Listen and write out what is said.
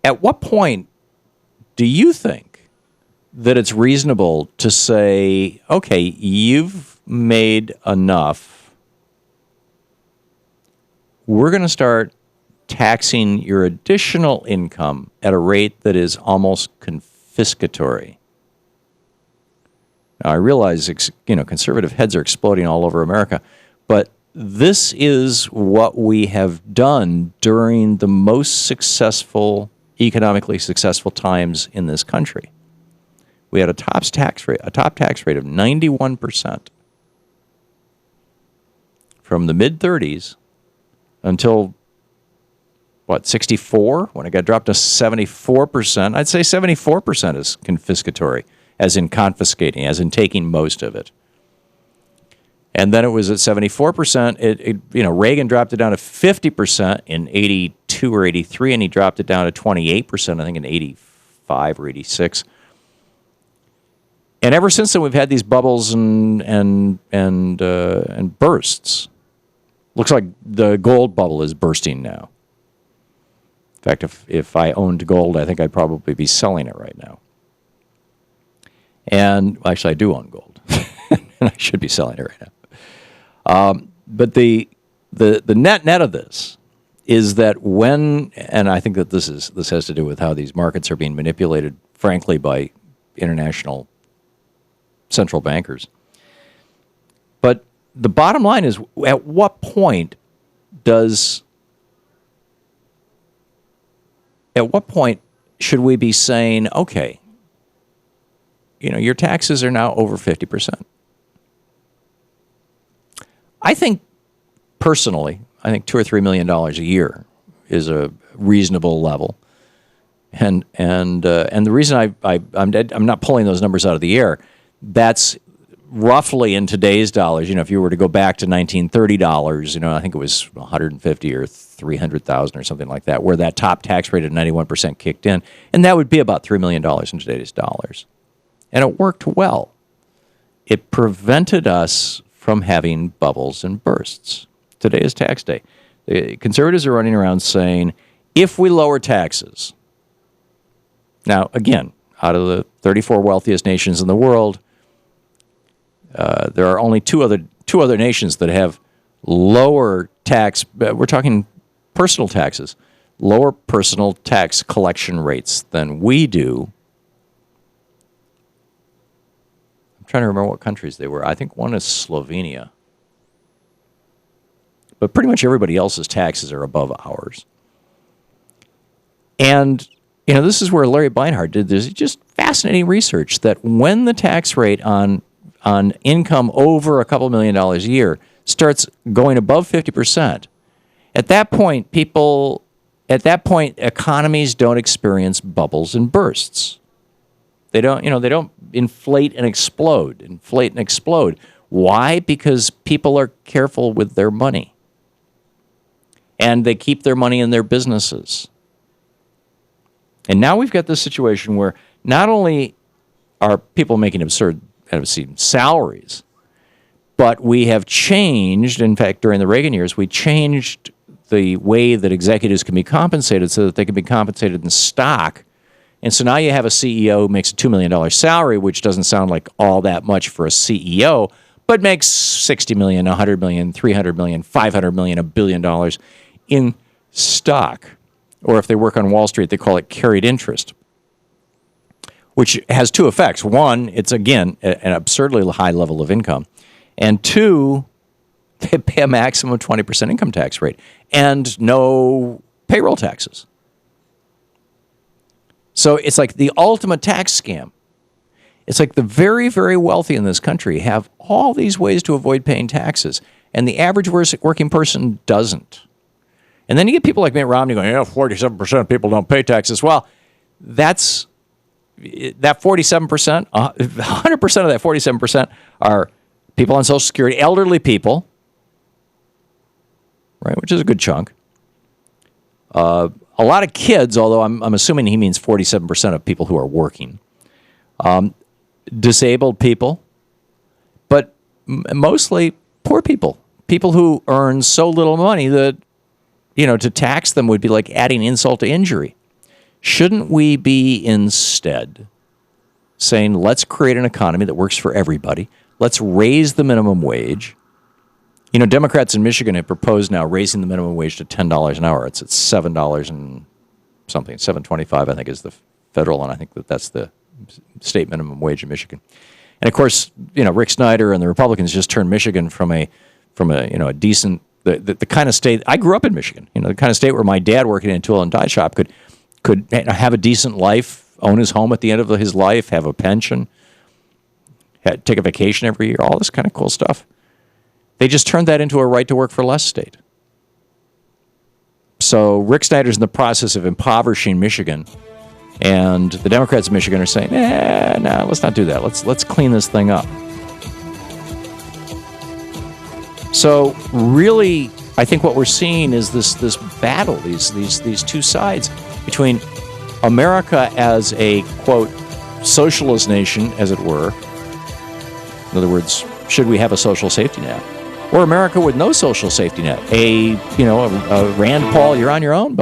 At what point do you think that it's reasonable to say, okay, you've made enough, we're going to start taxing your additional income at a rate that is almost confiscatory? Now, I realize, conservative heads are exploding all over America, but this is what we have done during the most economically successful times in this country. We had a top tax rate of 91% from the mid-30s until 64, when it got dropped to 74%. I'd say 74% is confiscatory, as in confiscating, as in taking most of it. And then it was at 74%. Reagan dropped it down to 50% in 82 or 83, and he dropped it down to 28%, I think, in 85 or 86. And ever since then, we've had these bubbles and bursts. Looks like the gold bubble is bursting now. In fact, if I owned gold, I think I'd probably be selling it right now. And actually, I do own gold, and I should be selling it right now. But the net of this is that and I think that this has to do with how these markets are being manipulated, frankly, by international central bankers. But the bottom line is, at what point should we be saying, okay, your taxes are now over 50%? I think, personally, $2 or $3 million a year is a reasonable level, and the reason I'm not pulling those numbers out of the air, that's roughly in today's dollars. If you were to go back to $1930, I think it was 150 or 300,000 or something like that, where that top tax rate of 91% kicked in, and that would be about $3 million in today's dollars, and it worked well. It prevented us from having bubbles and bursts. Today is tax day. The conservatives are running around saying, if we lower taxes, now again, out of the 34 wealthiest nations in the world, there are only two other nations that have lower tax. We're talking personal taxes, lower personal tax collection rates than we do. I'm trying to remember what countries they were. I think one is Slovenia. But pretty much everybody else's taxes are above ours. And, this is where Larry Beinhart did this just fascinating research that when the tax rate on income over a couple $1 million a year starts going above 50%, at that point, economies don't experience bubbles and bursts. They don't inflate and explode. Why? Because people are careful with their money. And they keep their money in their businesses. And now we've got this situation where not only are people making absurd salaries, but we have changed, in fact, during the Reagan years, we changed the way that executives can be compensated so that they can be compensated in stock. And so now you have a CEO who makes a $2 million salary, which doesn't sound like all that much for a CEO, but makes $60 million, $100 million, $300 million, $500 million, $1 billion in stock. Or if they work on Wall Street, they call it carried interest, which has two effects. One, it's, again, an absurdly high level of income. And two, they pay a maximum 20% income tax rate and no payroll taxes. So it's like the ultimate tax scam. It's like the very, very wealthy in this country have all these ways to avoid paying taxes, and the average working person doesn't. And then you get people like Mitt Romney going, 47% of people don't pay taxes. Well, that's that 47%, 100% of that 47% are people on Social Security, elderly people, right, which is a good chunk. A lot of kids, although I'm assuming he means 47% of people who are working. Disabled people, but mostly poor people, people who earn so little money that, to tax them would be like adding insult to injury. Shouldn't we be instead saying, let's create an economy that works for everybody. Let's raise the minimum wage. You know, Democrats in Michigan have proposed now raising the minimum wage to $10 an hour. It's at $7 and something, $7.25, I think, is the federal, and I think that's the state minimum wage in Michigan. And of course, you know, Rick Snyder and the Republicans just turned Michigan from a a decent the kind of state. I grew up in Michigan, you know, the kind of state where my dad, working in a tool and die shop, could have a decent life, own his home at the end of his life, have a pension, take a vacation every year, all this kind of cool stuff. They just turned that into a right to work for less state. So Rick Snyder's in the process of impoverishing Michigan, and the Democrats in Michigan are saying, no, let's not do that. Let's clean this thing up. So really, I think what we're seeing is this battle, these two sides between America as a, quote, socialist nation, as it were. In other words, should we have a social safety net? Or America with no social safety net? A Rand Paul, you're on your own,